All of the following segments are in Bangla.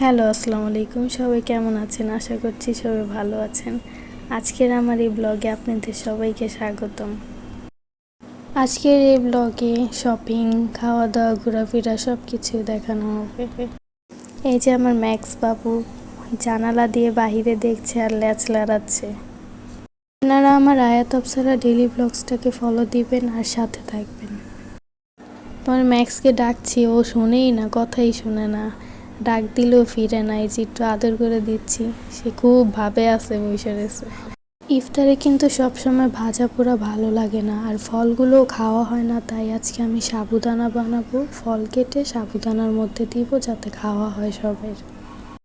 হ্যালো, আসসালামু আলাইকুম। সবাই কেমন আছেন? আশা করছি সবাই ভালো আছেন। আজকের আমার এই ব্লগে আপনাদের সবাইকে স্বাগতম। আজকের এই ব্লগে শপিং, খাওয়া দাওয়া, ঘোরাফেরা সব কিছু দেখানো হবে। এই যে আমার ম্যাক্স বাবু জানালা দিয়ে বাহিরে দেখছে আর ল্যাচ লড়াচ্ছে। আপনারা আমার আয়াত আফসারা ডেইলি ব্লগসটাকে ফলো দিবেন আর সাথে থাকবেন। তোমার ম্যাক্সকে ডাকছি, ও শোনেই না, কথাই শোনে না। ডাক দিলেও ফিরে না। এই যে একটু আদর করে দিচ্ছি, সে খুব ভাবে আছে বসে রয়েছে। ইফতারে কিন্তু সবসময় ভাজা পোড়া ভালো লাগে না, আর ফলগুলোও খাওয়া হয় না, তাই আজকে আমি সাবুদানা বানাবো। ফল কেটে সাবুদানার মধ্যে দিব যাতে খাওয়া হয় সবাই।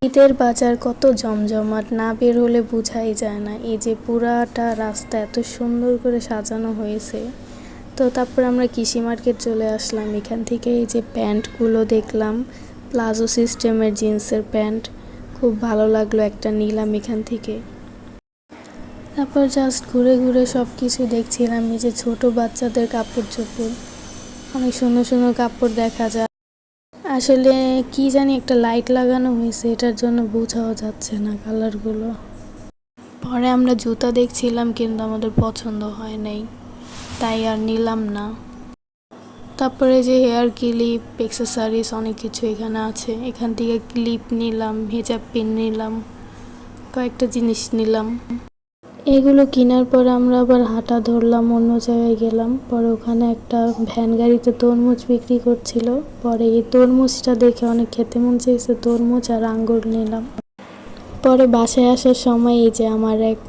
ঈদের বাজার কত জমজমাট, না বের হলে বোঝাই যায় না। এই যে পুরাটা রাস্তা এত সুন্দর করে সাজানো হয়েছে। তো তারপর আমরা কৃষি মার্কেট চলে আসলাম। এখান থেকে এই যে প্যান্টগুলো দেখলাম, প্লাজো সিস্টেমের জিন্সের প্যান্ট, খুব ভালো লাগলো, একটা নিলাম এখান থেকে। তারপর জাস্ট ঘুরে ঘুরে সব কিছু দেখছিলাম। এই যে ছোটো বাচ্চাদের কাপড় চোপড়, অনেক সুন্দর সুন্দর কাপড় দেখা যায়। আসলে কি জানি একটা লাইট লাগানো হয়েছে, এটার জন্য বোঝাও যাচ্ছে না কালারগুলো। পরে আমরা জুতা দেখছিলাম কিন্তু আমাদের পছন্দ হয় নাই, তাই আর নিলাম না। তারপরে যে হেয়ার ক্লিপ, অ্যাক্সেসরিজ অনেক কিছু এখানে আছে। এখান থেকে ক্লিপ নিলাম, হিজাব পিন নিলাম, কয়েকটা জিনিস নিলাম। এগুলো কেনার পর আমরা আবার হাঁটা ধরলাম, অন্য জায়গায় গেলাম। পরে ওখানে একটা ভ্যান গাড়িতে তরমুজ বিক্রি করছিল। পরে এই তরমুজটা দেখে অনেক খেতে মন চেয়েছে, তরমুজ আর আঙ্গুর নিলাম। পরে বাসায় আসার সময় এই যে আমার এক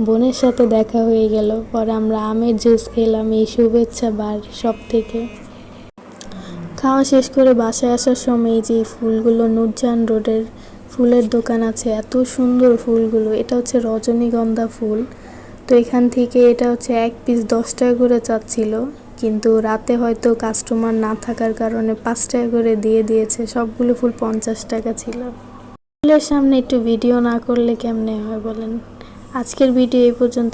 বোনের সাথে দেখা হয়ে গেল। পরে আমরা আমের জুস খেলাম এই শুভেচ্ছা বার সব থেকে। খাওয়া শেষ করে বাসায় আসার সময় এই যে ফুলগুলো, নুরজাহান রোডের ফুলের দোকান আছে, এত সুন্দর ফুলগুলো। এটা হচ্ছে রজনীগন্ধা ফুল। তো এখান থেকে এটা হচ্ছে এক পিস 10 টাকা করে চাচ্ছিল, কিন্তু রাতে হয়তো কাস্টমার না থাকার কারণে 5 টাকা করে দিয়ে দিয়েছে। সবগুলো ফুল 50 টাকা ছিল। ফুলের সামনে একটু ভিডিও না করলে কেমনে হয় বলেন। আজকের ভিডিও এই পর্যন্ত।